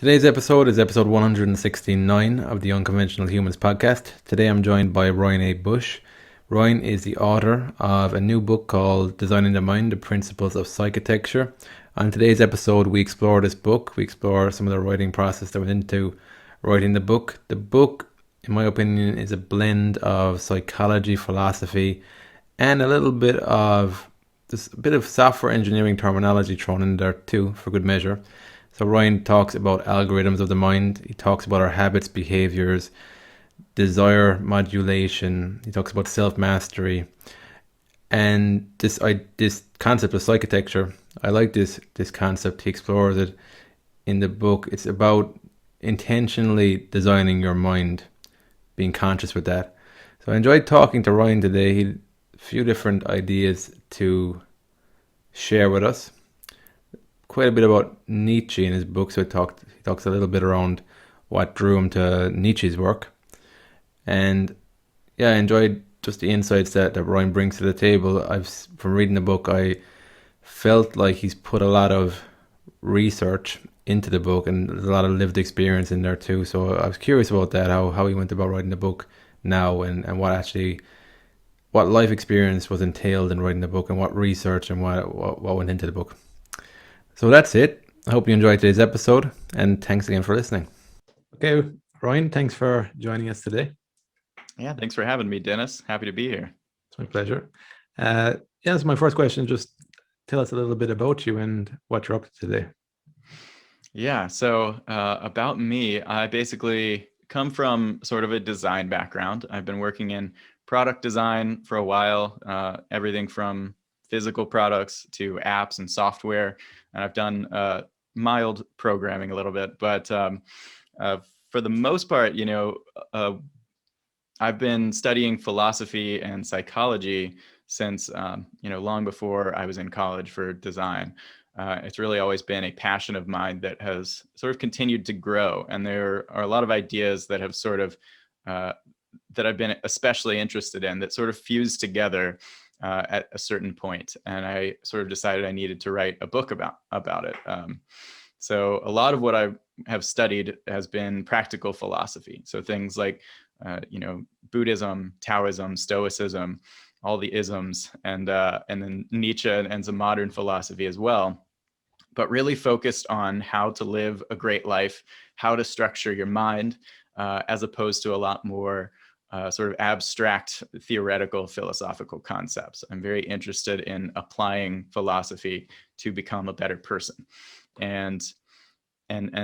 Today's episode is episode 169 of the Unconventional Humans podcast. Today I'm joined by Ryan A. Bush. Ryan is the author of a new book called Designing the Mind, the Principles of Psychitecture. On today's episode, we explore this book. We explore some of the writing process that went into writing the book. The book, in my opinion, is a blend of psychology, philosophy, and a little bit of this bit of software engineering terminology thrown in there too, for good measure. So Ryan talks about algorithms of the mind. He talks about our habits, behaviors, desire modulation. He talks about self-mastery. And this concept of psychitecture, I like this concept. He explores it in the book. It's about intentionally designing your mind, being conscious with that. So I enjoyed talking to Ryan today. He had a few different ideas to share with us. Quite a bit about Nietzsche in his book, so he talks a little bit around what drew him to Nietzsche's work. And yeah, I enjoyed just the insights that Ryan brings to the table. From reading the book, I felt like he's put a lot of research into the book, and there's a lot of lived experience in there too. So I was curious about that, how he went about writing the book now, and what life experience was entailed in writing the book, and what research and what went into the book. So that's it. I hope you enjoyed today's episode, and thanks again for listening. Okay, Ryan, thanks for joining us today. Yeah, thanks for having me, Dennis. Happy to be here. It's my pleasure. So my first question, just tell us a little bit about you and what you're up to today. Yeah, so about me, I basically come from sort of a design background. I've been working in product design for a while, everything from physical products to apps and software. And I've done mild programming a little bit, but for the most part, I've been studying philosophy and psychology since, long before I was in college for design. It's really always been a passion of mine that has sort of continued to grow. And there are a lot of ideas that have sort of, that I've been especially interested in that sort of fused together at a certain point. And I sort of decided I needed to write a book about it. So a lot of what I have studied has been practical philosophy. So things like, Buddhism, Taoism, Stoicism, all the isms, and then Nietzsche and some modern philosophy as well, but really focused on how to live a great life, how to structure your mind, as opposed to a lot more sort of abstract, theoretical, philosophical concepts. I'm very interested in applying philosophy to become a better person, and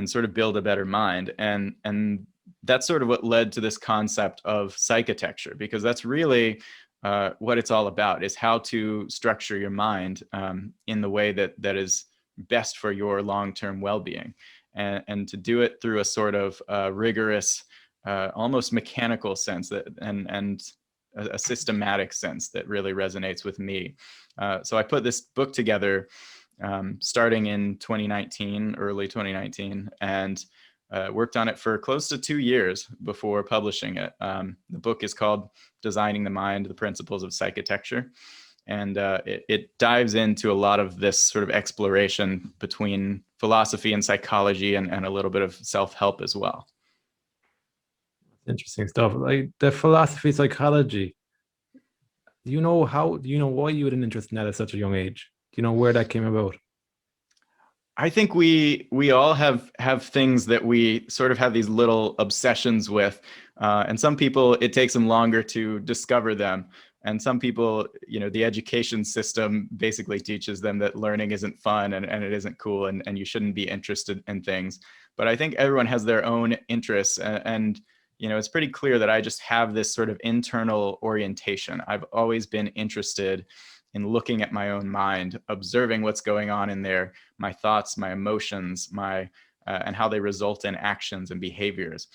sort of build a better mind. And that's sort of what led to this concept of psychitecture, because that's really what it's all about, is how to structure your mind in the way that is best for your long-term well-being, and to do it through a sort of rigorous, almost mechanical sense that and a systematic sense that really resonates with me. So I put this book together starting in 2019, early 2019, and worked on it for close to 2 years before publishing it. The book is called Designing the Mind, the Principles of Psychitecture. And it dives into a lot of this sort of exploration between philosophy and psychology, and a little bit of self-help as well. Interesting stuff. Like the philosophy, psychology. Do you know why you had an interest in that at such a young age? Do you know where that came about? I think we all have things that we sort of have these little obsessions with, and some people, it takes them longer to discover them, and some people, the education system basically teaches them that learning isn't fun, and it isn't cool, and you shouldn't be interested in things. But I think everyone has their own interests, and it's pretty clear that I just have this sort of internal orientation. I've always been interested in looking at my own mind, observing what's going on in there, my thoughts, my emotions, and how they result in actions and behaviors.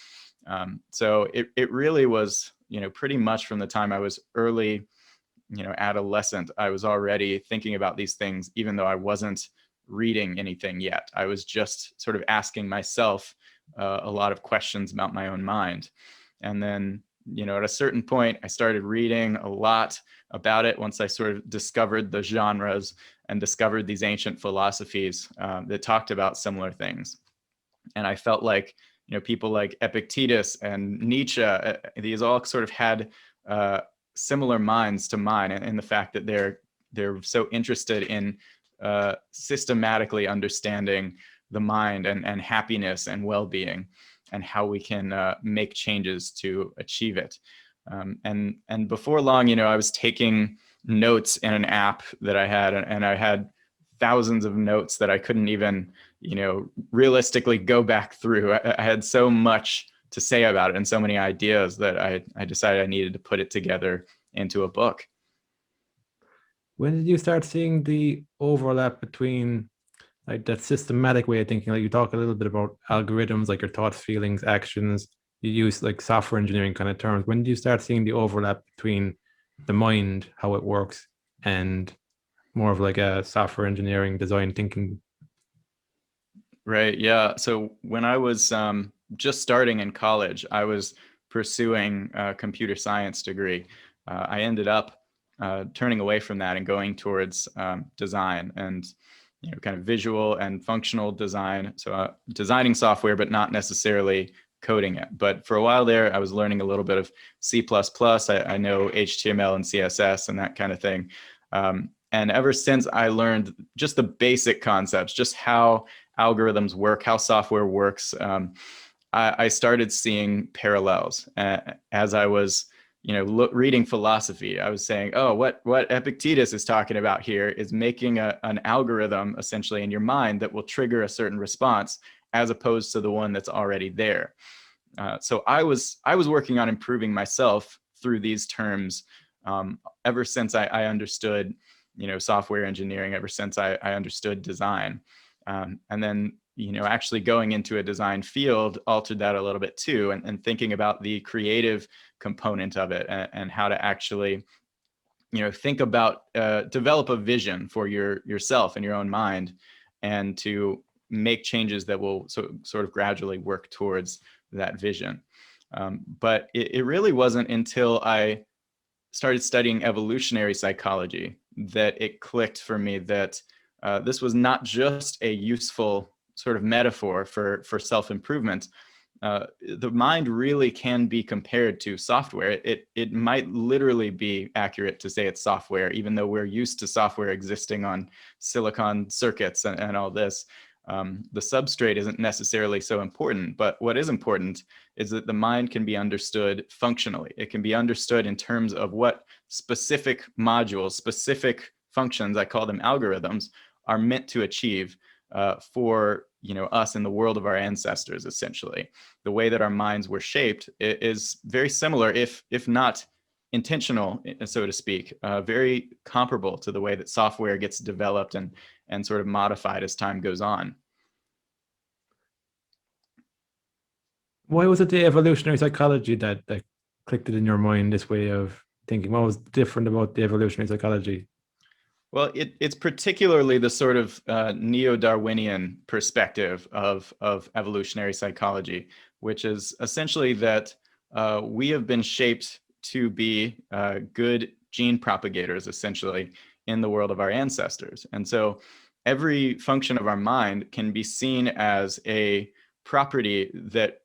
So it really was, pretty much from the time I was early, adolescent, I was already thinking about these things, even though I wasn't reading anything yet. I was just sort of asking myself a lot of questions about my own mind. And then, at a certain point, I started reading a lot about it once I sort of discovered the genres and discovered these ancient philosophies that talked about similar things. And I felt like, people like Epictetus and Nietzsche, these all sort of had similar minds to mine, and the fact that they're so interested in systematically understanding the mind and happiness and well-being, and how we can make changes to achieve it. And before long, I was taking notes in an app that I had, and I had thousands of notes that I couldn't even, realistically go back through. I had so much to say about it and so many ideas that I decided I needed to put it together into a book. When did you start seeing the overlap between like that systematic way of thinking? Like you talk a little bit about algorithms, like your thoughts, feelings, actions. You use like software engineering kind of terms. When do you start seeing the overlap between the mind, how it works, and more of like a software engineering design thinking? Right. Yeah. So when I was just starting in college, I was pursuing a computer science degree. I ended up turning away from that and going towards design and, kind of visual and functional design. So designing software, but not necessarily coding it. But for a while there, I was learning a little bit of C++. I know HTML and CSS and that kind of thing. And ever since I learned just the basic concepts, just how algorithms work, how software works, I started seeing parallels. As I was, reading philosophy, I was saying, oh, what Epictetus is talking about here is making an algorithm essentially in your mind that will trigger a certain response, as opposed to the one that's already there. So I was working on improving myself through these terms, ever since I understood, software engineering, ever since I understood design. And then, actually going into a design field altered that a little bit too, and thinking about the creative component of it, and how to actually, think about, develop a vision for yourself in your own mind, and to make changes that will sort of gradually work towards that vision. But it really wasn't until I started studying evolutionary psychology that it clicked for me that this was not just a useful sort of metaphor for self-improvement. The mind really can be compared to software. It might literally be accurate to say it's software, even though we're used to software existing on silicon circuits and all this. The substrate isn't necessarily so important, but what is important is that the mind can be understood functionally. It can be understood in terms of what specific modules, specific functions, I call them algorithms, are meant to achieve for us in the world of our ancestors. Essentially, the way that our minds were shaped is very similar, if not intentional, so to speak, very comparable to the way that software gets developed and sort of modified as time goes on. Why was it the evolutionary psychology that clicked it in your mind, this way of thinking? What was different about the evolutionary psychology? Well, it's particularly the sort of neo-Darwinian perspective of evolutionary psychology, which is essentially that we have been shaped to be good gene propagators, essentially, in the world of our ancestors. And so every function of our mind can be seen as a property that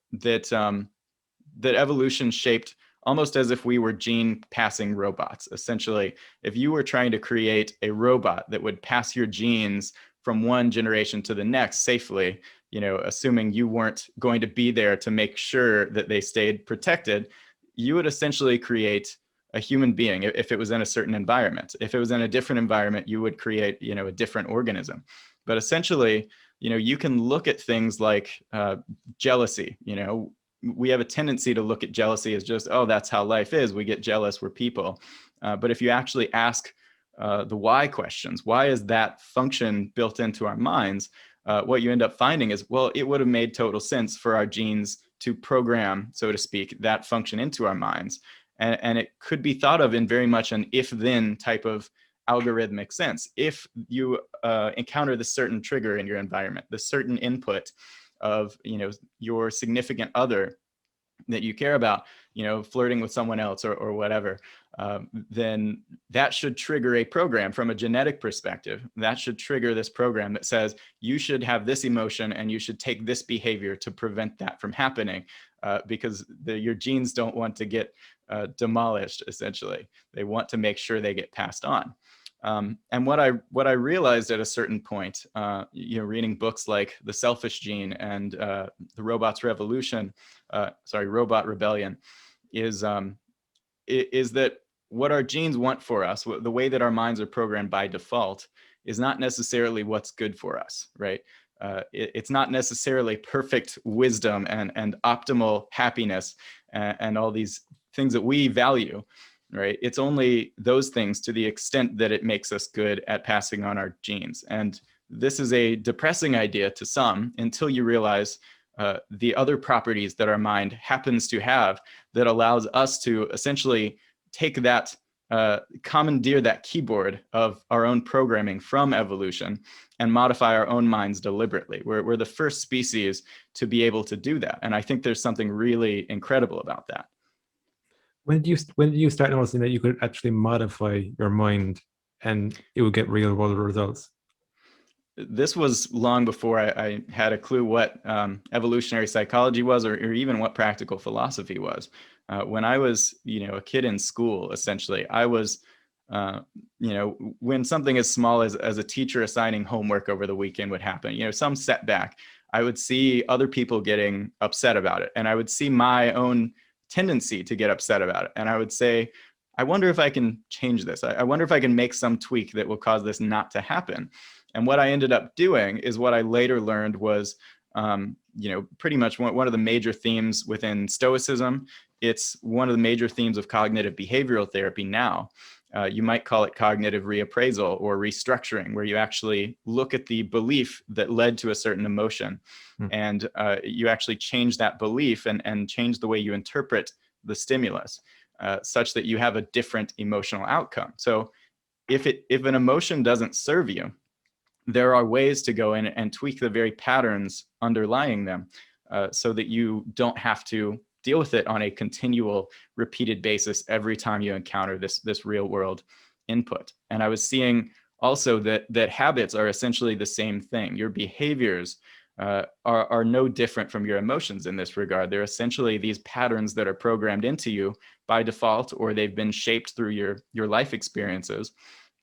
evolution shaped, almost as if we were gene passing robots. Essentially, if you were trying to create a robot that would pass your genes from one generation to the next safely, assuming you weren't going to be there to make sure that they stayed protected, you would essentially create a human being if it was in a certain environment. If it was in a different environment, you would create, a different organism. But essentially, you can look at things like jealousy. We have a tendency to look at jealousy as just, oh, that's how life is. We get jealous, we're people. But if you actually ask the why questions, why is that function built into our minds? What you end up finding is, well, it would have made total sense for our genes to program, so to speak, that function into our minds. And it could be thought of in very much an if-then type of algorithmic sense. If you encounter this certain trigger in your environment, this certain input of your significant other, that you care about, flirting with someone else or whatever, then that should trigger a program from a genetic perspective. That should trigger this program that says you should have this emotion and you should take this behavior to prevent that from happening, because your genes don't want to get demolished, essentially. They want to make sure they get passed on. And what I realized at a certain point, reading books like The Selfish Gene and The Robot Rebellion, is that what our genes want for us, the way that our minds are programmed by default, is not necessarily what's good for us, right? It's not necessarily perfect wisdom and optimal happiness and all these things that we value, right? It's only those things to the extent that it makes us good at passing on our genes. And this is a depressing idea to some until you realize the other properties that our mind happens to have that allows us to essentially take that, commandeer that keyboard of our own programming from evolution and modify our own minds deliberately. We're the first species to be able to do that. And I think there's something really incredible about that. When did you start noticing that you could actually modify your mind and it would get real world results? This was long before I had a clue what evolutionary psychology was, or even what practical philosophy was. When I was, a kid in school, essentially, I was, when something as small as a teacher assigning homework over the weekend would happen, some setback, I would see other people getting upset about it. And I would see my own tendency to get upset about it. And I would say, I wonder if I can change this. I wonder if I can make some tweak that will cause this not to happen. And what I ended up doing is what I later learned was, pretty much one of the major themes within Stoicism. It's one of the major themes of cognitive behavioral therapy now. You might call it cognitive reappraisal or restructuring, where you actually look at the belief that led to a certain emotion, and you actually change that belief and change the way you interpret the stimulus, such that you have a different emotional outcome. So if an emotion doesn't serve you, there are ways to go in and tweak the very patterns underlying them, so that you don't have to deal with it on a continual, repeated basis every time you encounter this real world input. And I was seeing also that habits are essentially the same thing. Your behaviors are no different from your emotions in this regard. They're essentially these patterns that are programmed into you by default, or they've been shaped through your life experiences.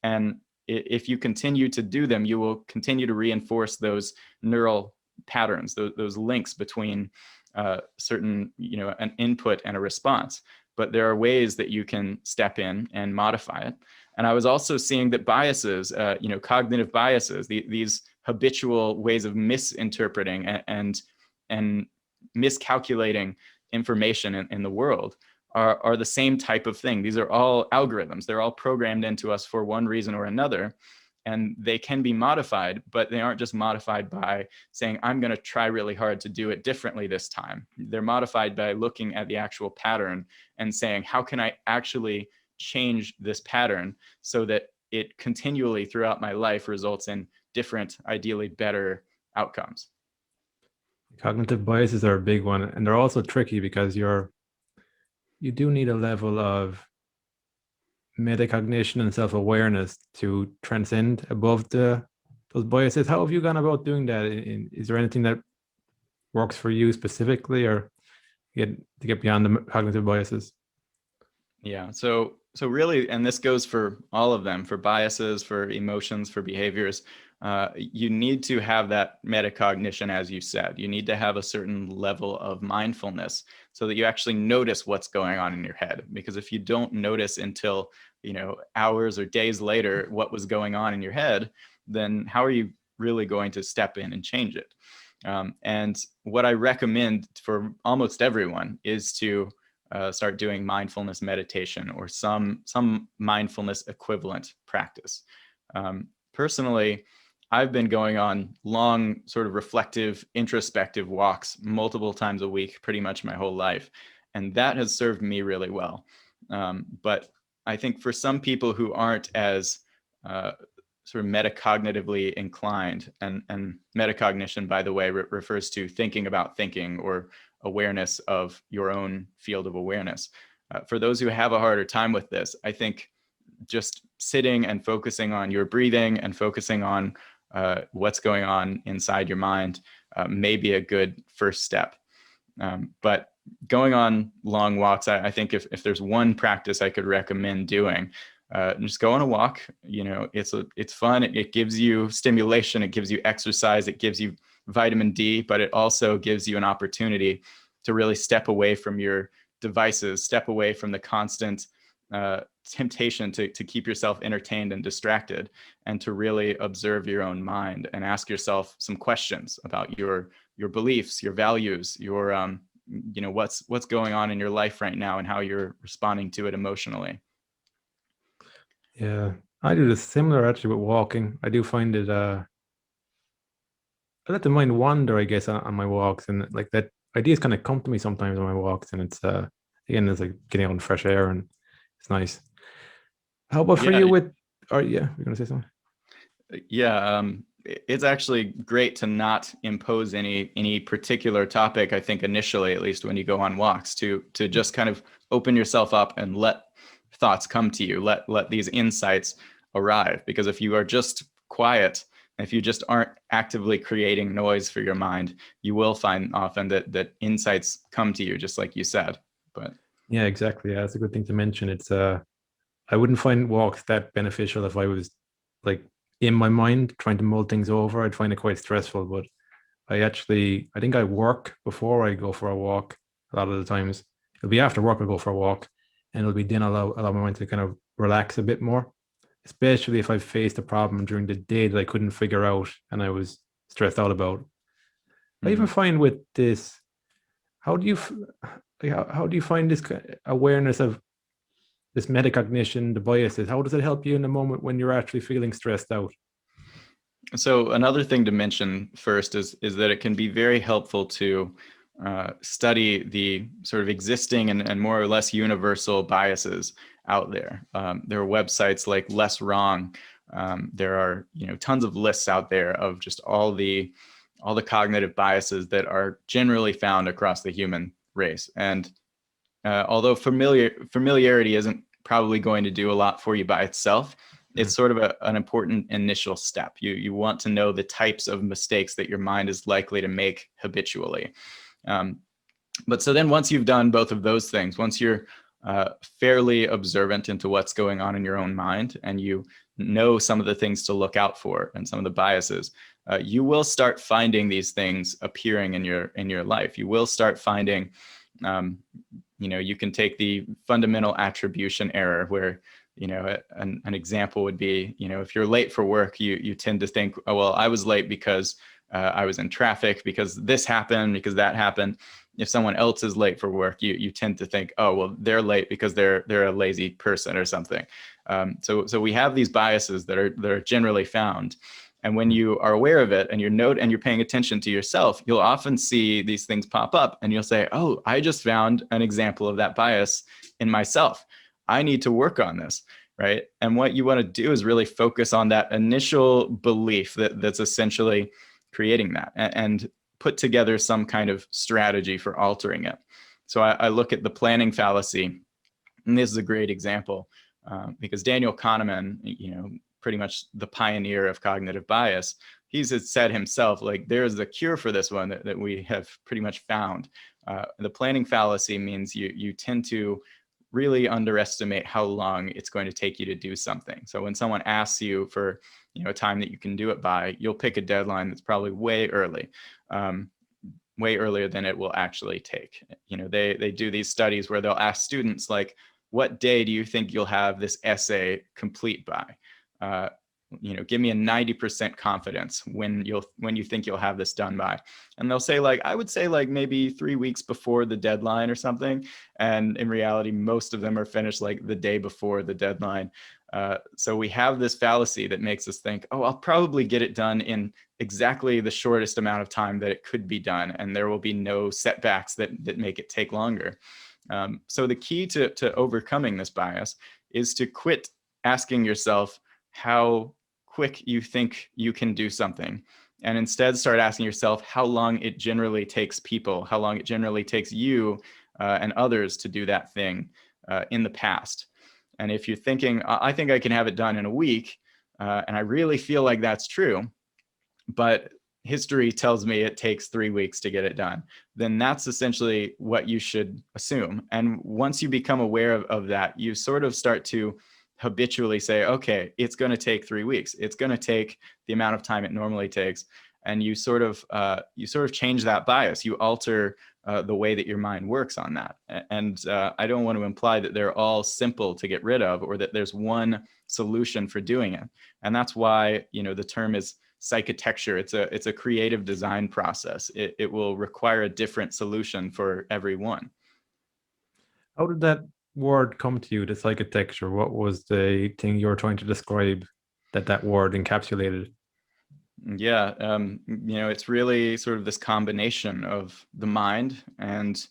And if you continue to do them, you will continue to reinforce those neural patterns, those links between certain, an input and a response. But there are ways that you can step in and modify it. And I was also seeing that biases, cognitive biases, these habitual ways of misinterpreting and miscalculating information in the world, are the same type of thing. These are all algorithms. They're all programmed into us for one reason or another. And they can be modified, but they aren't just modified by saying, I'm going to try really hard to do it differently this time. They're modified by looking at the actual pattern and saying, how can I actually change this pattern so that it continually throughout my life results in different, ideally better outcomes? Cognitive biases are a big one, and they're also tricky because you do need a level of metacognition and self-awareness to transcend above those biases. How have you gone about doing that? Is there anything that works for you specifically, or to get beyond the cognitive biases? Yeah. So really, and this goes for all of them, for biases, for emotions, for behaviors, you need to have that metacognition, as you said. You need to have a certain level of mindfulness so that you actually notice what's going on in your head. Because if you don't notice until, hours or days later what was going on in your head, then how are you really going to step in and change it? And what I recommend for almost everyone is to start doing mindfulness meditation or some mindfulness equivalent practice. Personally, I've been going on long, sort of reflective, introspective walks multiple times a week, pretty much my whole life. And that has served me really well. But I think for some people who aren't as sort of metacognitively inclined, and metacognition, by the way, refers to thinking about thinking, or awareness of your own field of awareness. For those who have a harder time with this, I think just sitting and focusing on your breathing and focusing on what's going on inside your mind may be a good first step. But going on long walks, I think if there's one practice I could recommend doing, just go on a walk. It's fun. It gives you stimulation. It gives you exercise. It gives you vitamin D, but it also gives you an opportunity to really step away from your devices, step away from the constant temptation to keep yourself entertained and distracted, and to really observe your own mind and ask yourself some questions about your beliefs, your values, your what's going on in your life right now, and how you're responding to it emotionally. Yeah, I do this similar actually with walking. I do find it I let the mind wander, I guess, on my walks, and like that ideas kind of come to me sometimes on my walks, and it's again, it's like getting out in fresh air, and it's nice. How about for Yeah, you with, or yeah, you're gonna say something? yeah. It's actually great to not impose any particular topic. I think initially, at least when you go on walks, to just kind of open yourself up and let thoughts come to you. Let these insights arrive. Because if you are just quiet, if you just aren't actively creating noise for your mind, you will find often that insights come to you, just like you said. But Yeah, exactly. Yeah, that's a good thing to mention. It's I wouldn't find walks that beneficial if I was like in my mind trying to mull things over. I'd find it quite stressful. But I think I work before I go for a walk a lot of the times. It'll be after work, I'll go for a walk, and it'll be then allow my mind to kind of relax a bit more, especially if I faced a problem during the day that I couldn't figure out and I was stressed out about. I even mhm. find with this, how do you, like, how do you find this awareness of this metacognition, the biases? How does it help you in the moment when you're actually feeling stressed out? So another thing to mention first is that it can be very helpful to study the sort of existing and more or less universal biases out there. There are websites like Less Wrong. There are tons of lists out there of just all the cognitive biases that are generally found across the human race. And although familiarity isn't probably going to do a lot for you by itself, it's sort of an important initial step. You want to know the types of mistakes that your mind is likely to make habitually. Um, but so then once you've done both of those things, once you're fairly observant into what's going on in your own mind, and you know some of the things to look out for and some of the biases, you will start finding these things appearing in your life. You will start finding um, you can take the fundamental attribution error, where an example would be, if you're late for work, you tend to think, oh well, I was late because I was in traffic, because this happened, because that happened. If someone else is late for work, you tend to think, oh well, they're late because they're a lazy person or something. So we have these biases that are generally found. And when you are aware of it, and you're paying attention to yourself, you'll often see these things pop up, and you'll say, oh, I just found an example of that bias in myself. I need to work on this, right? And what you want to do is really focus on that initial belief that's essentially creating that, and put together some kind of strategy for altering it. So I look at the planning fallacy, and this is a great example, because Daniel Kahneman, pretty much the pioneer of cognitive bias, he's said himself, like, there's a cure for this one that we have pretty much found. The planning fallacy means you tend to really underestimate how long it's going to take you to do something. So when someone asks you for a time that you can do it by, you'll pick a deadline that's probably way early. Way earlier than it will actually take. They do these studies where they'll ask students, like, what day do you think you'll have this essay complete by? Give me a 90% confidence when you think you'll have this done by. And they'll say, like, I would say like maybe 3 weeks before the deadline or something. And in reality, most of them are finished like the day before the deadline. So we have this fallacy that makes us think, oh, I'll probably get it done in exactly the shortest amount of time that it could be done, and there will be no setbacks that make it take longer. So the key to overcoming this bias is to quit asking yourself, how quick you think you can do something, and instead start asking yourself how long it generally takes people, how long it generally takes you and others to do that thing in the past. And if you're thinking, I think I can have it done in a week, and I really feel like that's true, but history tells me it takes 3 weeks to get it done, then that's essentially what you should assume. And once you become aware of that, you sort of start to habitually say, okay, it's going to take 3 weeks. It's going to take the amount of time it normally takes. And you sort of change that bias. You alter the way that your mind works on that. And I don't want to imply that they're all simple to get rid of, or that there's one solution for doing it. And that's why, the term is psychitecture. It's a creative design process. It will require a different solution for everyone. How did that word come to you, the psychitecture? What was the thing you were trying to describe that word encapsulated? Yeah, it's really sort of this combination of the mind and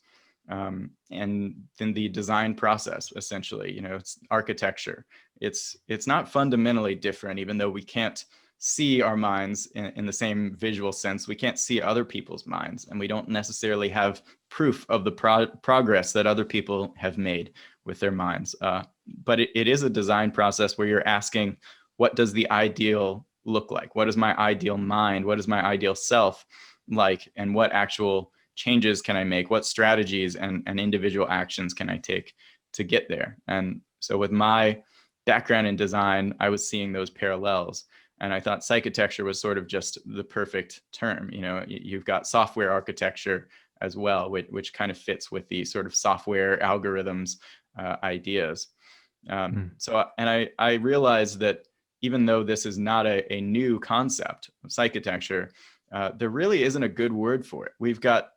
then the design process. Essentially, it's architecture. It's not fundamentally different, even though we can't see our minds in the same visual sense. We can't see other people's minds, and we don't necessarily have proof of the progress that other people have made with their minds. But it is a design process where you're asking, what does the ideal look like? What is my ideal mind? What is my ideal self like? And what actual changes can I make? What strategies and individual actions can I take to get there? And so with my background in design, I was seeing those parallels. And I thought psychitecture was sort of just the perfect term. You've got software architecture as well, which kind of fits with the sort of software algorithms ideas. And I realized that even though this is not a new concept of psychitecture, there really isn't a good word for it. We've got,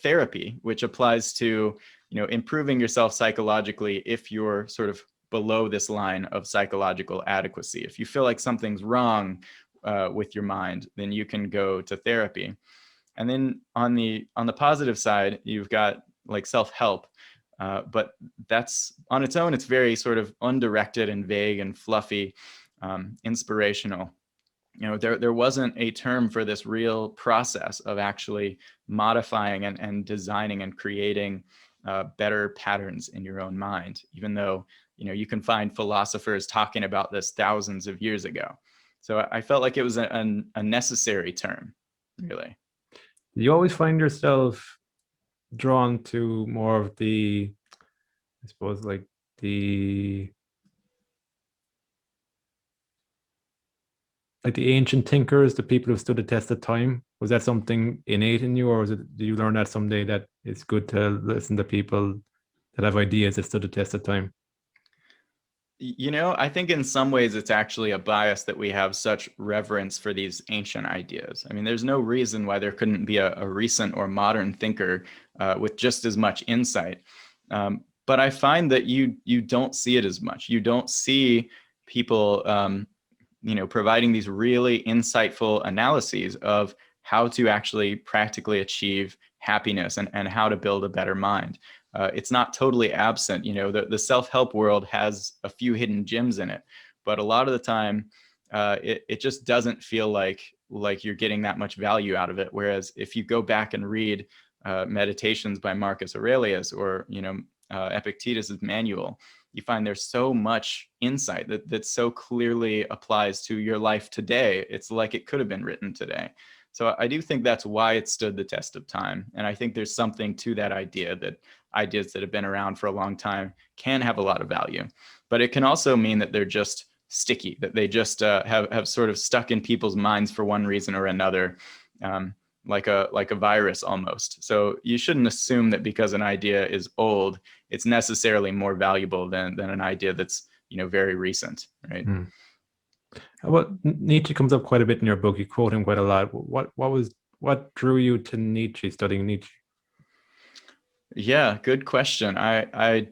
therapy, which applies to, improving yourself psychologically if you're sort of below this line of psychological adequacy. If you feel like something's wrong with your mind, then you can go to therapy. And then on the positive side, you've got like self-help. But that's on its own, it's very sort of undirected and vague and fluffy, inspirational. There wasn't a term for this real process of actually modifying and designing and creating better patterns in your own mind, even though, you can find philosophers talking about this thousands of years ago. So I felt like it was a necessary term, really. You always find yourself drawn to more of the, I suppose, like the the ancient thinkers, the people who stood the test of time. Was that something innate in you, or did you learn that someday that it's good to listen to people that have ideas that stood the test of time? I think in some ways it's actually a bias that we have such reverence for these ancient ideas. I mean, there's no reason why there couldn't be a recent or modern thinker with just as much insight. But I find that you don't see it as much. You don't see people, providing these really insightful analyses of how to actually practically achieve happiness and how to build a better mind. It's not totally absent. The self-help world has a few hidden gems in it, but a lot of the time, it just doesn't feel like you're getting that much value out of it. Whereas if you go back and read Meditations by Marcus Aurelius, or Epictetus's Manual, you find there's so much insight that so clearly applies to your life today. It's like it could have been written today. So I do think that's why it stood the test of time. And I think there's something to that idea, that ideas that have been around for a long time can have a lot of value. But it can also mean that they're just sticky, that they just have sort of stuck in people's minds for one reason or another, like a virus almost. So you shouldn't assume that because an idea is old, it's necessarily more valuable than an idea that's very recent, right? Hmm. Well, Nietzsche comes up quite a bit in your book. You quote him quite a lot. What drew you to Nietzsche, studying Nietzsche? Yeah, good question. I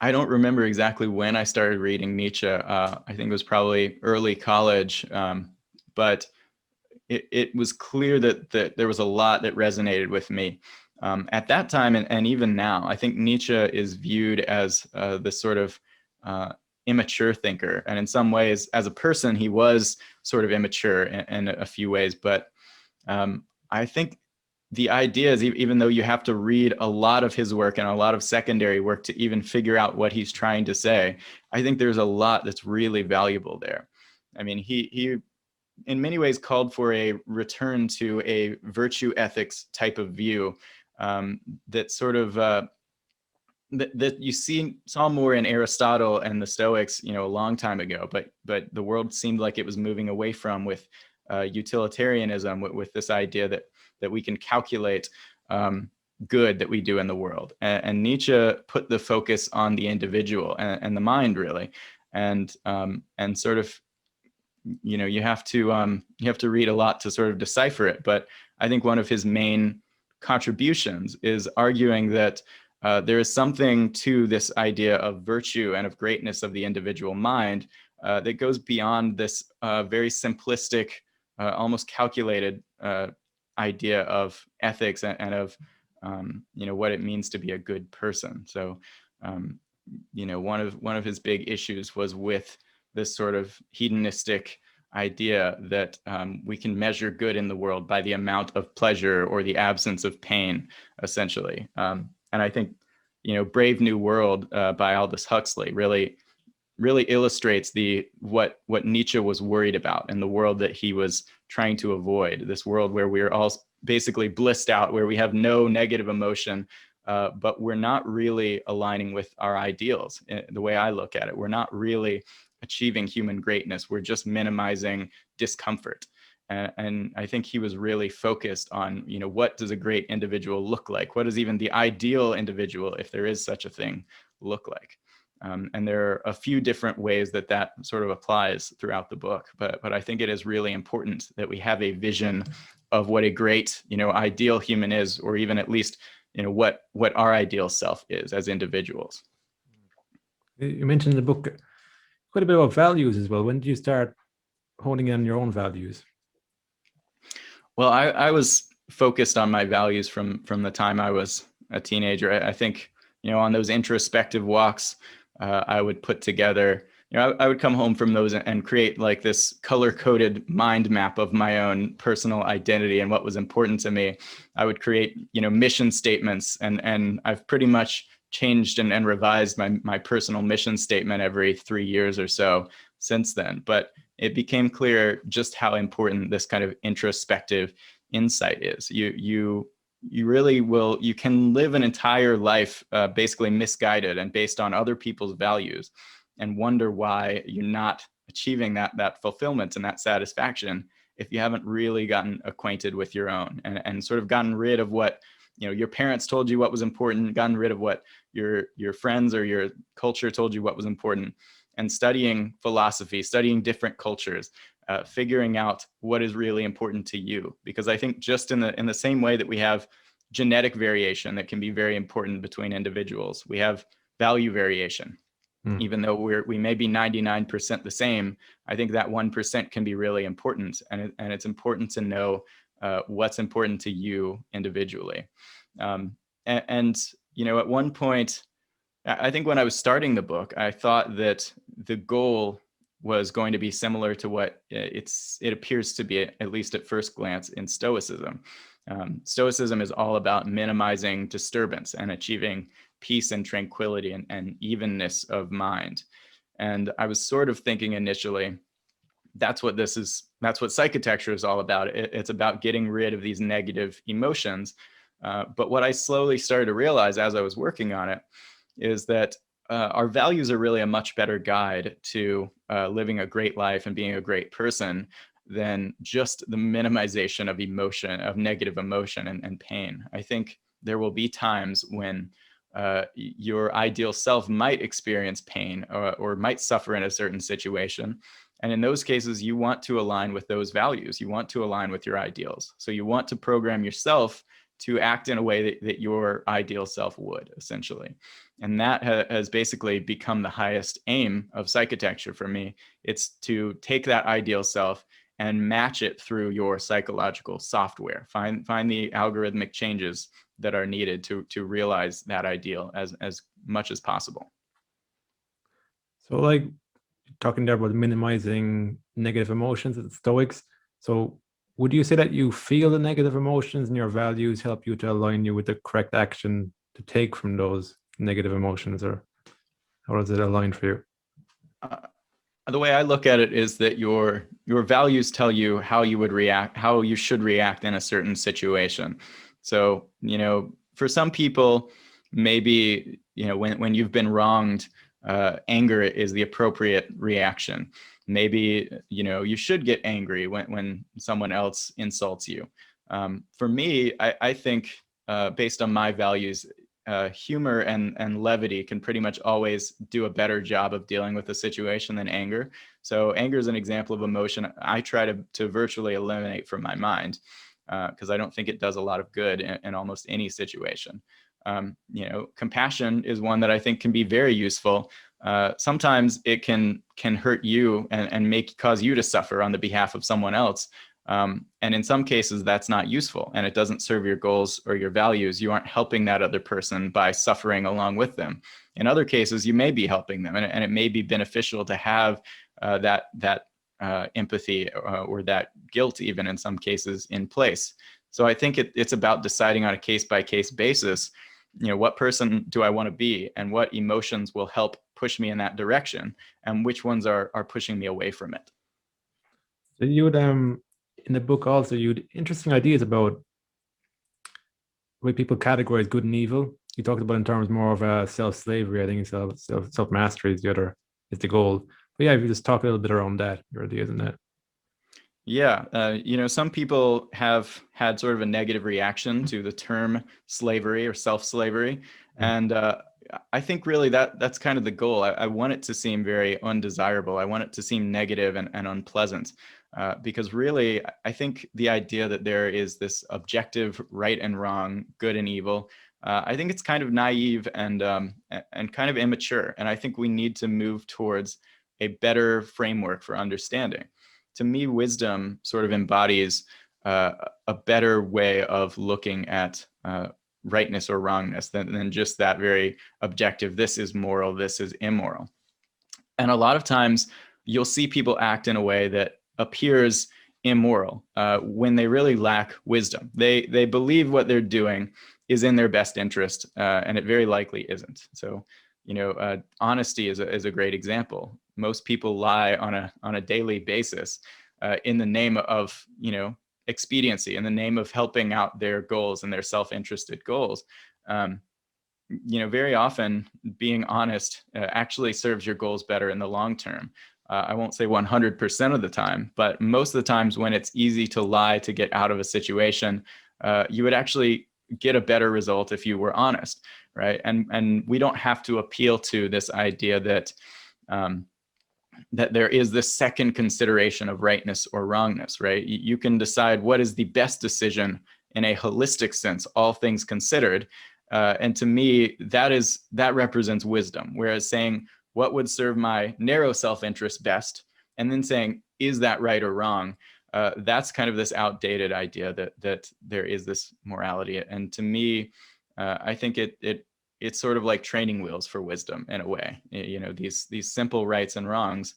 don't remember exactly when I started reading Nietzsche. I think it was probably early college, but it was clear that there was a lot that resonated with me at that time, and even now. I think Nietzsche is viewed as this sort of immature thinker. And in some ways, as a person, he was sort of immature in a few ways. But I think the idea is, even though you have to read a lot of his work and a lot of secondary work to even figure out what he's trying to say, I think there's a lot that's really valuable there. I mean, he in many ways called for a return to a virtue ethics type of view, that sort of that you saw more in Aristotle and the Stoics, a long time ago, but the world seemed like it was moving away from, with utilitarianism, with this idea that we can calculate good that we do in the world. And Nietzsche put the focus on the individual and the mind, really, and sort of, you have to read a lot to sort of decipher it. But I think one of his main contributions is arguing that there is something to this idea of virtue and of greatness of the individual mind that goes beyond this very simplistic, almost calculated idea of ethics and of what it means to be a good person. So one of his big issues was with this sort of hedonistic idea that we can measure good in the world by the amount of pleasure or the absence of pain, essentially. And I think, Brave New World by Aldous Huxley really illustrates what Nietzsche was worried about, and the world that he was trying to avoid. This world where we're all basically blissed out, where we have no negative emotion, but we're not really aligning with our ideals. The way I look at it, we're not really achieving human greatness. We're just minimizing discomfort. And I think he was really focused on, what does a great individual look like? What does even the ideal individual, if there is such a thing, look like? And there are a few different ways that sort of applies throughout the book. But I think it is really important that we have a vision of what a great, ideal human is, or even at least, what our ideal self is as individuals. You mentioned in the book quite a bit about values as well. When did you start honing in on your own values? Well, I was focused on my values from the time I was a teenager. I think, on those introspective walks, I would put together, I would come home from those and create like this color-coded mind map of my own personal identity and what was important to me. I would create, mission statements, and I've pretty much changed and revised my personal mission statement every 3 years or so since then. But it became clear just how important this kind of introspective insight is. You really will, you can live an entire life basically misguided and based on other people's values, and wonder why you're not achieving that fulfillment and that satisfaction if you haven't really gotten acquainted with your own, and sort of gotten rid of what your parents told you what was important, gotten rid of what your friends or your culture told you what was important, and studying philosophy, studying different cultures, figuring out what is really important to you. Because I think just in the same way that we have genetic variation that can be very important between individuals, we have value variation. Even though we may be 99% the same, I think that 1% can be really important, and it's important to know what's important to you individually. And at one point, I think when I was starting the book, I thought that the goal was going to be similar to what it appears to be, at least at first glance, in Stoicism. Stoicism is all about minimizing disturbance and achieving peace and tranquility and evenness of mind. And I was sort of thinking initially, that's what psychitecture is all about. It's about getting rid of these negative emotions. But what I slowly started to realize as I was working on it is that our values are really a much better guide to living a great life and being a great person than just the minimization of emotion, of negative emotion and pain. I think there will be times when your ideal self might experience pain or might suffer in a certain situation. And in those cases, you want to align with those values. You want to align with your ideals. So you want to program yourself to act in a way that your ideal self would, essentially. And that has basically become the highest aim of psychitecture for me. It's to take that ideal self and match it through your psychological software. Find the algorithmic changes that are needed to realize that ideal as much as possible. So, like talking there about minimizing negative emotions at the Stoics. So, would you say that you feel the negative emotions and your values help you to align you with the correct action to take from those negative emotions, or how does it align for you? Uh, the way I look at it is that your values tell you how you would react, how you should react in a certain situation. So, for some people, maybe, when you've been wronged, anger is the appropriate reaction. Maybe, you should get angry when someone else insults you. For me, I think, based on my values, humor and levity can pretty much always do a better job of dealing with a situation than anger. So anger is an example of emotion I try to virtually eliminate from my mind, because I don't think it does a lot of good in almost any situation. Compassion is one that I think can be very useful. Sometimes it can hurt you and cause you to suffer on the behalf of someone else. And in some cases, that's not useful and it doesn't serve your goals or your values. You aren't helping that other person by suffering along with them. In other cases, you may be helping them, and it may be beneficial to have that empathy or that guilt, even in some cases, in place. So I think it's about deciding on a case-by-case basis, what person do I want to be and what emotions will help push me in that direction and which ones are pushing me away from it. So you would in the book also you'd interesting ideas about the way people categorize good and evil. You talked about in terms more of self-slavery. I think self-mastery is the other is the goal. But yeah, if you just talk a little bit around that, your ideas on that. Yeah, some people have had sort of a negative reaction to the term slavery or self-slavery, Mm. and I think really that's kind of the goal. I want it to seem very undesirable. I want it to seem negative and unpleasant, because really, I think the idea that there is this objective right and wrong, good and evil, I think it's kind of naive and kind of immature. And I think we need to move towards a better framework for understanding. To me, wisdom sort of embodies a better way of looking at rightness or wrongness than just that very objective, this is moral, this is immoral. And a lot of times you'll see people act in a way that appears immoral when they really lack wisdom. They believe what they're doing is in their best interest, and it very likely isn't. So, honesty is a great example. Most people lie on a daily basis in the name of expediency, in the name of helping out their goals and their self-interested goals. Um, very often being honest actually serves your goals better in the long term. I won't say 100% of the time, but most of the times when it's easy to lie to get out of a situation, you would actually get a better result if you were honest, right? And we don't have to appeal to this idea that um, that there is this second consideration of rightness or wrongness, right? You can decide what is the best decision in a holistic sense, all things considered. And to me, that represents wisdom. Whereas saying what would serve my narrow self-interest best, and then saying is that right or wrong, that's kind of this outdated idea that there is this morality. And to me, I think it's sort of like training wheels for wisdom in a way. These simple rights and wrongs.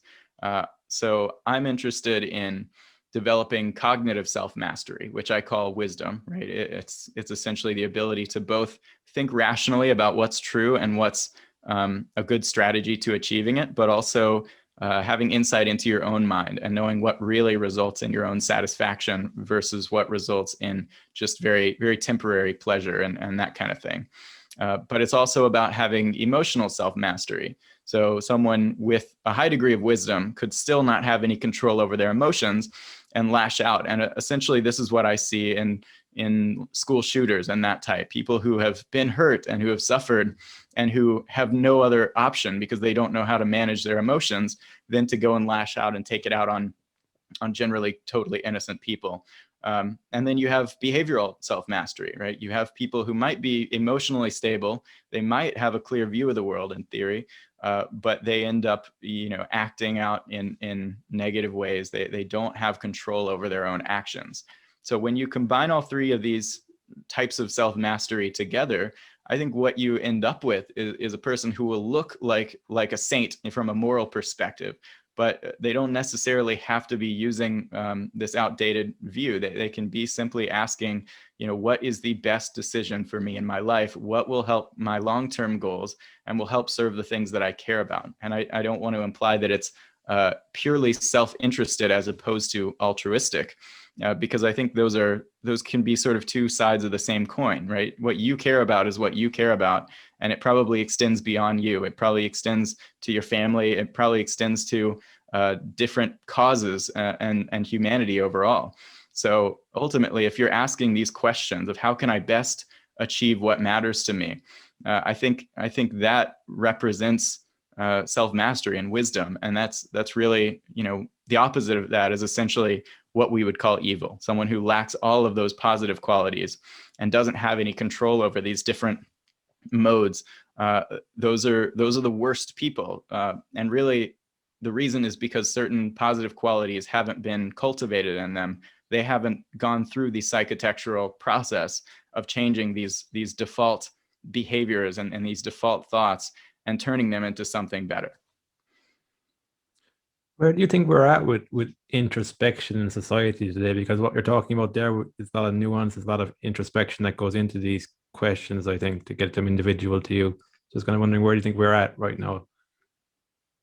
So I'm interested in developing cognitive self-mastery, which I call wisdom, right? It's essentially the ability to both think rationally about what's true and what's a good strategy to achieving it, but also having insight into your own mind and knowing what really results in your own satisfaction versus what results in just very, very temporary pleasure and that kind of thing. But it's also about having emotional self-mastery. So someone with a high degree of wisdom could still not have any control over their emotions and lash out. And essentially, this is what I see in school shooters and that type, people who have been hurt and who have suffered and who have no other option because they don't know how to manage their emotions than to go and lash out and take it out on generally totally innocent people. And then you have behavioral self-mastery, right? You have people who might be emotionally stable. They might have a clear view of the world in theory, but they end up, acting out in negative ways. They don't have control over their own actions. So when you combine all three of these types of self-mastery together, I think what you end up with is a person who will look like a saint from a moral perspective, but they don't necessarily have to be using this outdated view. They can be simply asking, what is the best decision for me in my life? What will help my long-term goals and will help serve the things that I care about? And I don't want to imply that it's purely self-interested as opposed to altruistic, because I think those can be sort of two sides of the same coin, right? What you care about is what you care about, and it probably extends beyond you. It probably extends to your family. It probably extends to different causes and humanity overall. So ultimately, if you're asking these questions of how can I best achieve what matters to me, I think that represents self-mastery and wisdom, and that's really, the opposite of that is essentially what we would call evil. Someone who lacks all of those positive qualities and doesn't have any control over these different modes. Those are the worst people, and really, the reason is because certain positive qualities haven't been cultivated in them. They haven't gone through the psychitectural process of changing these default behaviors and these default thoughts and turning them into something better. Where do you think we're at with introspection in society today? Because what you're talking about there is a lot of nuance, there's a lot of introspection that goes into these questions, I think, to get them individual to you. Just kind of wondering, where do you think we're at right now?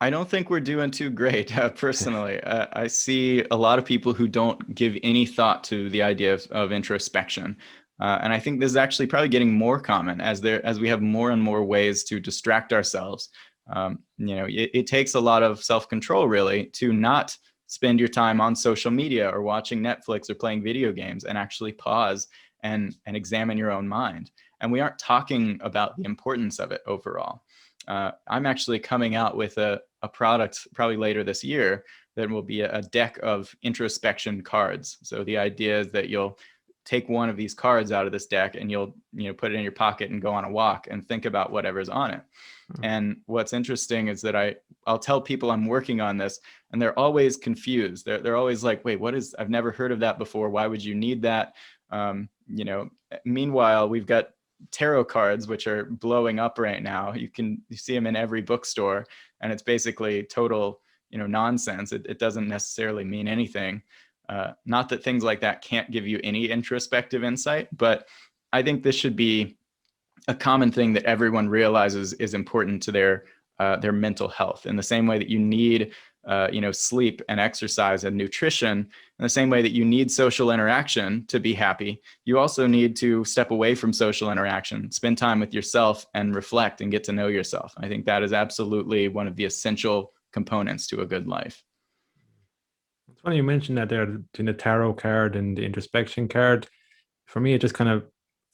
I don't think we're doing too great, personally. I see a lot of people who don't give any thought to the idea of introspection. And I think this is actually probably getting more common as we have more and more ways to distract ourselves. It takes a lot of self-control, really, to not spend your time on social media or watching Netflix or playing video games, and actually pause and examine your own mind. And we aren't talking about the importance of it overall. I'm actually coming out with a product probably later this year that will be a deck of introspection cards. So the idea is that you'll take one of these cards out of this deck and you'll put it in your pocket and go on a walk and think about whatever's on it. And what's interesting is that I'll tell people I'm working on this, and they're always confused. They're always like, wait, I've never heard of that before. Why would you need that? Meanwhile, we've got tarot cards, which are blowing up right now. You see them in every bookstore, and it's basically total, nonsense. It doesn't necessarily mean anything. Not that things like that can't give you any introspective insight, but I think this should be a common thing that everyone realizes is important to their mental health. In the same way that you need sleep and exercise and nutrition, in the same way that you need social interaction to be happy, you also need to step away from social interaction, spend time with yourself, and reflect and get to know yourself. I think that is absolutely one of the essential components to a good life. It's funny you mentioned that there between the tarot card and the introspection card. For me, it just kind of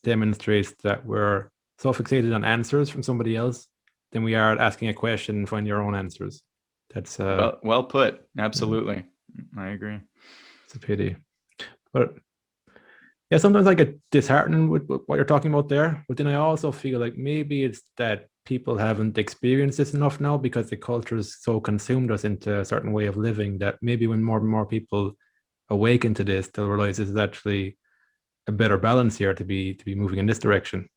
demonstrates that we're so fixated on answers from somebody else than we are at asking a question and find your own answers. That's well put. Absolutely. I agree. It's a pity. But yeah, sometimes I get disheartened with what you're talking about there. But then I also feel like maybe it's that people haven't experienced this enough now because the culture is so consumed us into a certain way of living that maybe when more and more people awaken to this, they'll realize this is actually a better balance here to be moving in this direction.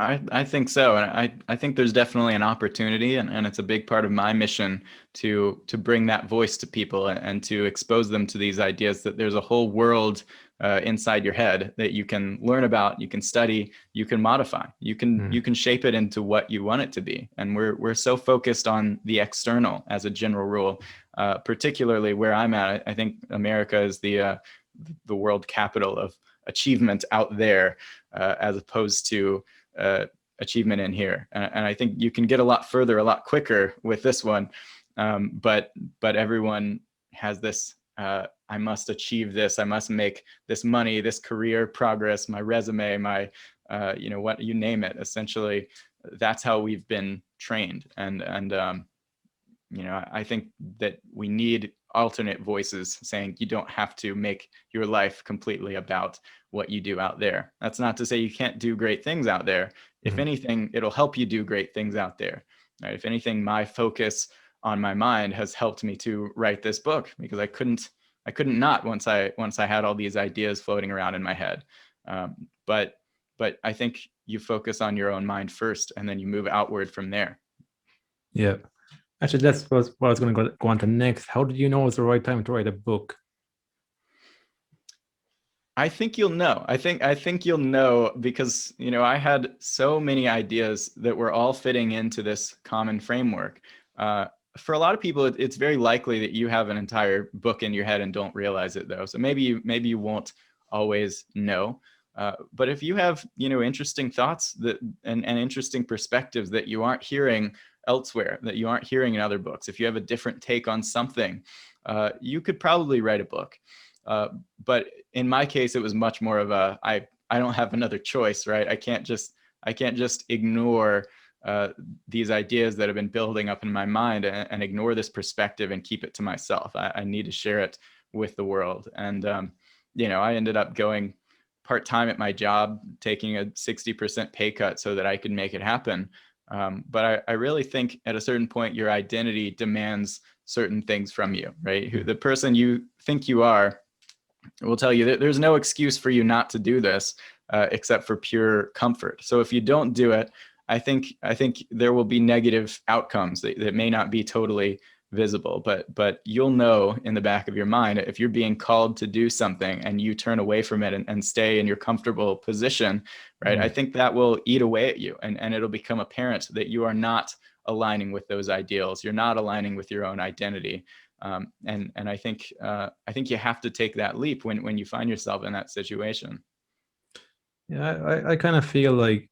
I think so. And I think there's definitely an opportunity, and it's a big part of my mission to bring that voice to people and to expose them to these ideas that there's a whole world inside your head that you can learn about, you can study, you can modify, you can shape it into what you want it to be. And we're so focused on the external as a general rule, particularly where I'm at. I think America is the world capital of achievement out there, as opposed to achievement in here. And I think you can get a lot further a lot quicker with this one. But everyone has this, I must achieve this, I must make this money, this career progress, my resume, my, what you name it. Essentially, that's how we've been trained. And I think that we need alternate voices saying you don't have to make your life completely about what you do out there. That's not to say you can't do great things out there. If anything, it'll help you do great things out there. Right? If anything, my focus on my mind has helped me to write this book, because I couldn't not once I had all these ideas floating around in my head. But I think you focus on your own mind first, and then you move outward from there. Yeah. Actually, that's what I was going to go on to next. How did you know it was the right time to write a book? I think you'll know. I think you'll know because, I had so many ideas that were all fitting into this common framework. For a lot of people, it's very likely that you have an entire book in your head and don't realize it, though. So maybe you won't always know. But if you have, interesting thoughts and interesting perspectives that you aren't hearing elsewhere, that you aren't hearing in other books, if you have a different take on something, you could probably write a book. But in my case, it was much more of I don't have another choice, right? I can't just ignore these ideas that have been building up in my mind and ignore this perspective and keep it to myself. I need to share it with the world. And I ended up going part-time at my job, taking a 60% pay cut so that I could make it happen. But I really think at a certain point, your identity demands certain things from you, right? The person you think you are will tell you that there's no excuse for you not to do this, except for pure comfort. So if you don't do it, I think there will be negative outcomes that may not be totally visible, but you'll know in the back of your mind if you're being called to do something and you turn away from it and stay in your comfortable position, right? I think that will eat away at you, and it'll become apparent that you are not aligning with those ideals. You're not aligning with your own identity. And I think you have to take that leap when you find yourself in that situation. Yeah, I kind of feel like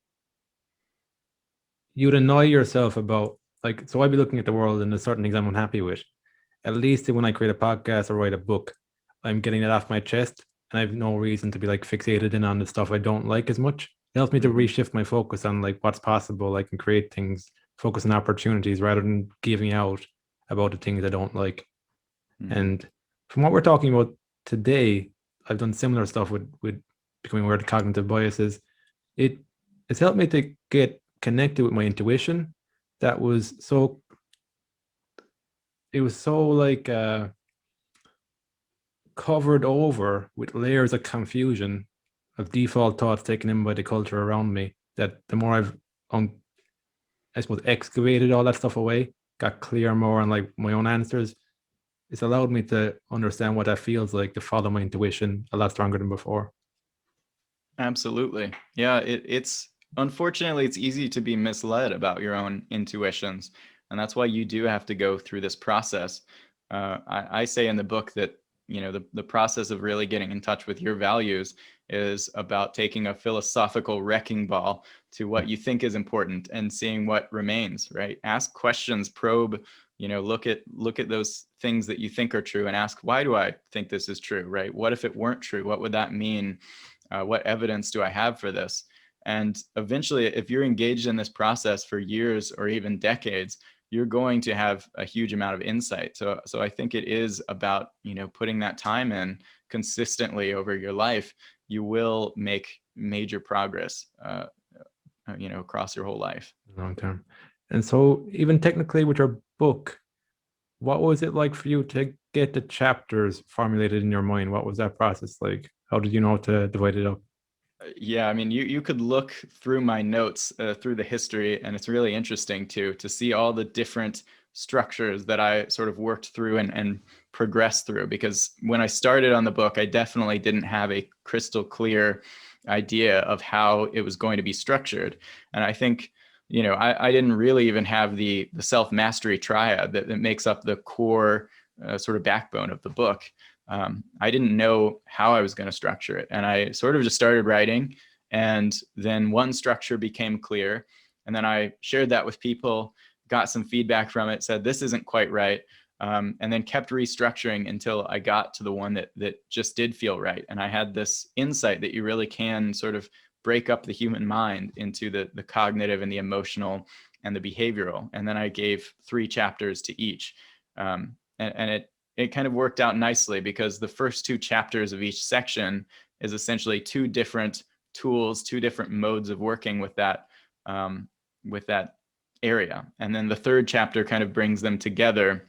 you'd annoy yourself about, like, so I'd be looking at the world and there's certain things I'm unhappy with. At least when I create a podcast or write a book, I'm getting it off my chest and I have no reason to be like fixated in on the stuff I don't like as much. It helps me to reshift my focus on like what's possible. I can create things, focus on opportunities rather than giving out about the things I don't like. And from what we're talking about today, I've done similar stuff with becoming aware of cognitive biases. It it's helped me to get connected with my intuition. That was so it was so like covered over with layers of confusion of default thoughts taken in by the culture around me, that the more I've I suppose excavated all that stuff away, got clear more on like my own answers, it's allowed me to understand what that feels like to follow my intuition a lot stronger than before. Absolutely. Yeah, it's unfortunately it's easy to be misled about your own intuitions, and that's why you do have to go through this process. I say in the book that the process of really getting in touch with your values is about taking a philosophical wrecking ball to what you think is important and seeing what remains. Right? Ask questions, probe. Look at those things that you think are true, and ask, why do I think this is true? Right? What if it weren't true? What would that mean? What evidence do I have for this? And eventually, if you're engaged in this process for years or even decades, you're going to have a huge amount of insight. So I think it is about, putting that time in consistently over your life. You will make major progress, across your whole life. Long term. And so, even technically, with your book, what was it like for you to get the chapters formulated in your mind? What was that process like? How did you know how to divide it up? Yeah, I mean, you could look through my notes, through the history, and it's really interesting to see all the different structures that I sort of worked through and progressed through. Because when I started on the book, I definitely didn't have a crystal clear idea of how it was going to be structured. And I think, I didn't really even have the self-mastery triad that makes up the core sort of backbone of the book. I didn't know how I was going to structure it. And I sort of just started writing. And then one structure became clear. And then I shared that with people, got some feedback from it, said, this isn't quite right. And then kept restructuring until I got to the one that just did feel right. And I had this insight that you really can sort of break up the human mind into the cognitive and the emotional and the behavioral. And then I gave 3 chapters to each. And it kind of worked out nicely because the first 2 chapters of each section is essentially 2 different tools, 2 different modes of working with that area. And then the 3rd chapter kind of brings them together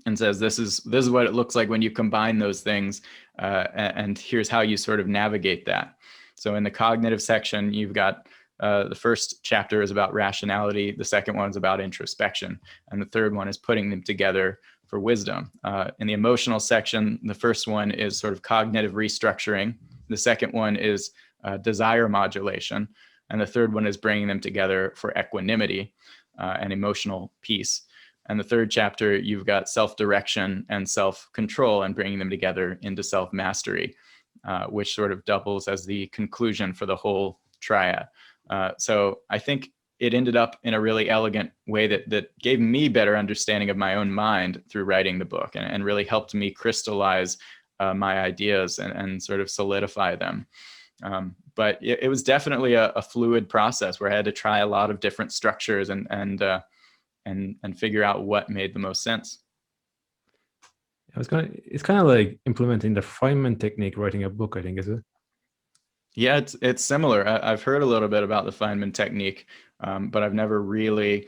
and says, this is what it looks like when you combine those things, and here's how you sort of navigate that. So in the cognitive section, you've got the first chapter is about rationality, the second one is about introspection, and the third one is putting them together for wisdom. In the emotional section, the first one is sort of cognitive restructuring, the second one is desire modulation, and the third one is bringing them together for equanimity and emotional peace. And the third chapter, you've got self-direction and self-control and bringing them together into self-mastery, which sort of doubles as the conclusion for the whole triad. So I think it ended up in a really elegant way that gave me better understanding of my own mind through writing the book, and really helped me crystallize my ideas and sort of solidify them. But it was definitely a fluid process where I had to try a lot of different structures and figure out what made the most sense. It's kind of like implementing the Feynman technique, writing a book, I think, is it? Yeah, it's similar. I've heard a little bit about the Feynman technique, but I've never really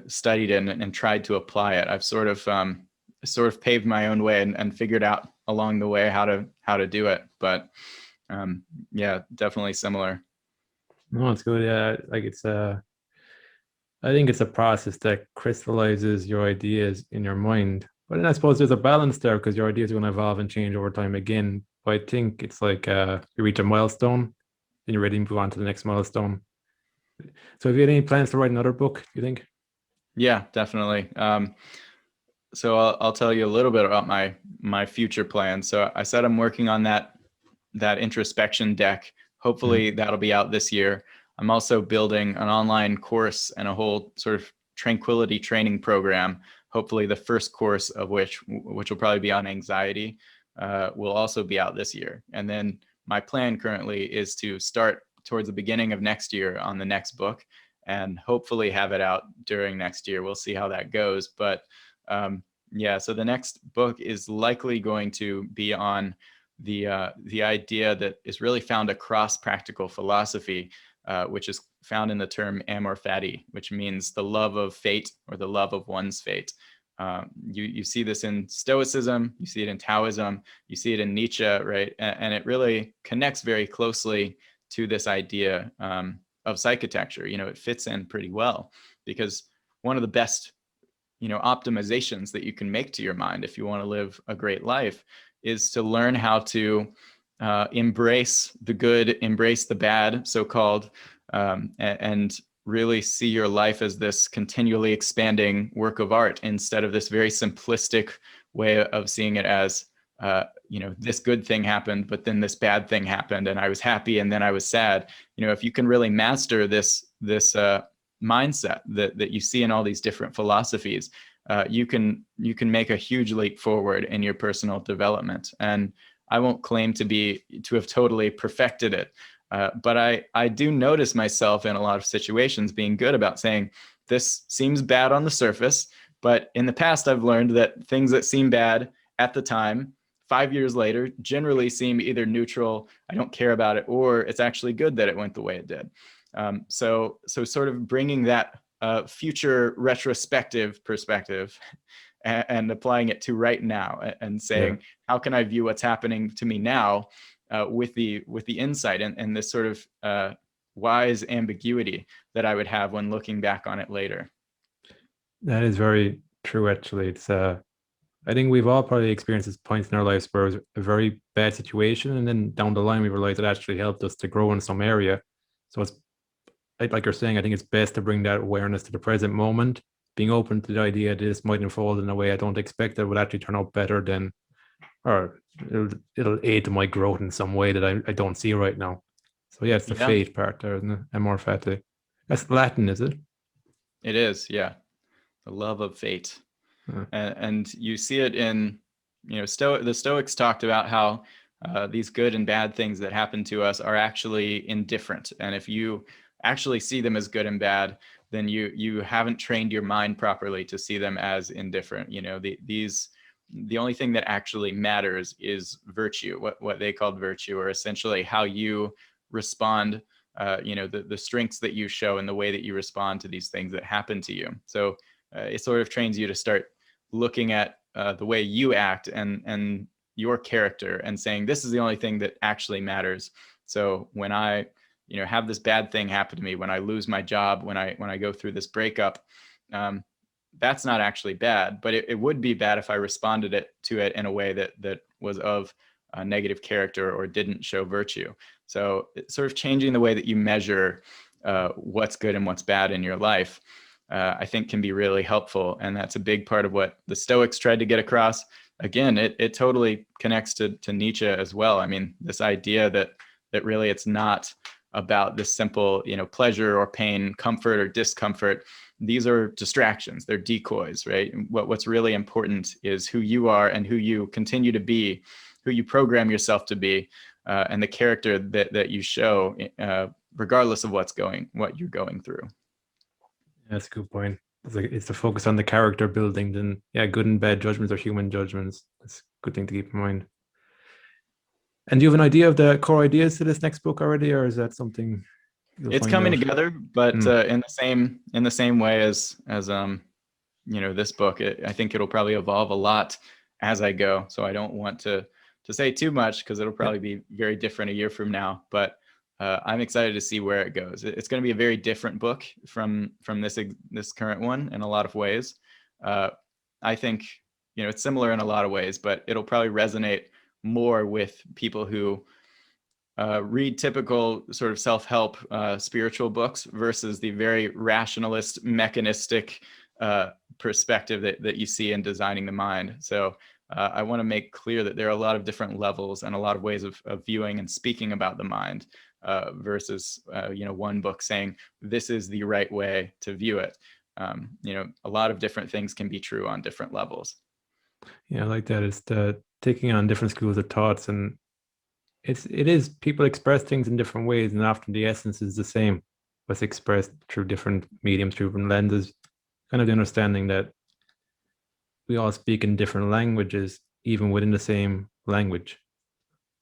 studied it and tried to apply it. I've sort of paved my own way and figured out along the way how to do it. But yeah, definitely similar. No, it's good. Yeah, like I think it's a process that crystallizes your ideas in your mind. But then I suppose there's a balance there because your ideas are going to evolve and change over time again. But I think it's like you reach a milestone, then you're ready to move on to the next milestone. So have you had any plans to write another book, do you think? Yeah, definitely. So I'll tell you a little bit about my future plans. So I said I'm working on that introspection deck. Hopefully that'll be out this year. I'm also building an online course and a whole sort of tranquility training program. Hopefully the first course of which will probably be on anxiety, will also be out this year. And then my plan currently is to start towards the beginning of next year on the next book, and hopefully have it out during next year. We'll see how that goes. But yeah, so the next book is likely going to be on the idea that is really found across practical philosophy, which is found in the term amor fati, which means the love of fate or the love of one's fate. You see this in Stoicism, you see it in Taoism, you see it in Nietzsche, right? And it really connects very closely to this idea of psychitecture. You know, it fits in pretty well because one of the best optimizations that you can make to your mind if you want to live a great life is to learn how to embrace the good, embrace the bad, so-called, and really see your life as this continually expanding work of art instead of this very simplistic way of seeing it as, this good thing happened, but then this bad thing happened, and I was happy, and then I was sad. If you can really master this mindset that you see in all these different philosophies, you can make a huge leap forward in your personal development. And I won't claim to have totally perfected it, but I do notice myself in a lot of situations being good about saying, this seems bad on the surface, but in the past I've learned that things that seem bad at the time, 5 years later, generally seem either neutral, I don't care about it, or it's actually good that it went the way it did. So sort of bringing that future retrospective perspective and applying it to right now, and saying, how can I view what's happening to me now with the insight and this sort of wise ambiguity that I would have when looking back on it later. That is very true, actually. I think we've all probably experienced this points in our lives where it was a very bad situation, and then down the line we realized it actually helped us to grow in some area. So it's like you're saying, I think it's best to bring that awareness to the present moment, being open to the idea that this might unfold in a way I don't expect that would actually turn out better than, or it'll aid to my growth in some way that I don't see right now. So yeah, it's the Yeah, fate part there, isn't it? Amor fati. That's Latin, is it? it is. Yeah, the love of fate. And you see it in, the Stoics talked about how these good and bad things that happen to us are actually indifferent. And if you actually see them as good and bad, then you haven't trained your mind properly to see them as indifferent. The only thing that actually matters is virtue, what they called virtue, or essentially how you respond, the strengths that you show and the way that you respond to these things that happen to you. So it sort of trains you to start looking at the way you act and your character and saying, this is the only thing that actually matters. So when I, have this bad thing happen to me, when I lose my job, when I go through this breakup, that's not actually bad, but it would be bad if I responded to it in a way that was of a negative character or didn't show virtue. So it's sort of changing the way that you measure what's good and what's bad in your life, I think can be really helpful. And that's a big part of what the Stoics tried to get across. Again, it totally connects to Nietzsche as well. I mean, this idea that really it's not about this simple, pleasure or pain, comfort or discomfort. These are distractions. They're decoys, right? What's really important is who you are and who you continue to be, who you program yourself to be, and the character that you show, regardless of what you're going through. That's a good point. It's the focus on the character building. Then, yeah, good and bad judgments are human judgments. That's a good thing to keep in mind. And do you have an idea of the core ideas to this next book already, or is that something it's coming together? But in the same way as this book, I think it'll probably evolve a lot as I go. So I don't want to say too much because it'll probably be very different a year from now. But I'm excited to see where it goes. It's going to be a very different book from this current one in a lot of ways. I think it's similar in a lot of ways, but it'll probably resonate more with people who read typical sort of self-help spiritual books versus the very rationalist, mechanistic perspective that you see in Designing the Mind. So I want to make clear that there are a lot of different levels and a lot of ways of viewing and speaking about the mind versus one book saying this is the right way to view it. A lot of different things can be true on different levels. Yeah, I like that. It's the taking on different schools of thoughts, and it is people express things in different ways, and often the essence is the same, but it's expressed through different mediums, through different lenses. Kind of the understanding that we all speak in different languages, even within the same language.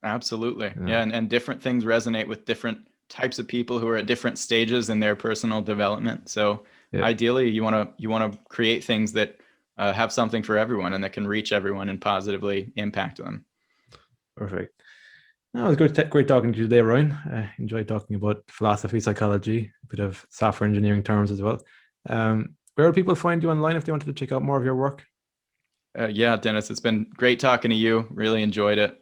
Absolutely. Yeah. And different things resonate with different types of people who are at different stages in their personal development. So ideally you want to create things that have something for everyone and that can reach everyone and positively impact them. Perfect. No, it was great talking to you today, Ryan. I enjoyed talking about philosophy, psychology, a bit of software engineering terms as well. Where do people find you online if they wanted to check out more of your work? Yeah, Dennis, it's been great talking to you. Really enjoyed it.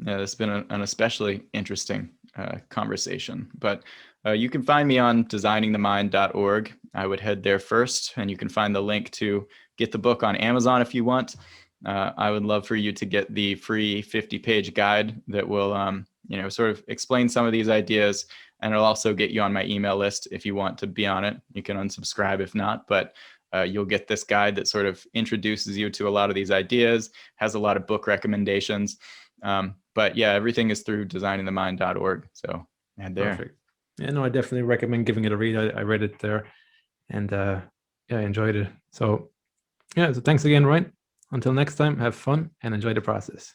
It's been an especially interesting conversation. But you can find me on designingthemind.org. I would head there first, and you can find the link to get the book on Amazon if you want. I would love for you to get the free 50-page guide that will, sort of explain some of these ideas, and it'll also get you on my email list if you want to be on it. You can unsubscribe if not, but you'll get this guide that sort of introduces you to a lot of these ideas, has a lot of book recommendations. But yeah, everything is through designingthemind.org. So and there. Perfect. Yeah, no, I definitely recommend giving it a read. I read it there, and yeah, I enjoyed it. So yeah, so thanks again, Ryan. Until next time, have fun and enjoy the process.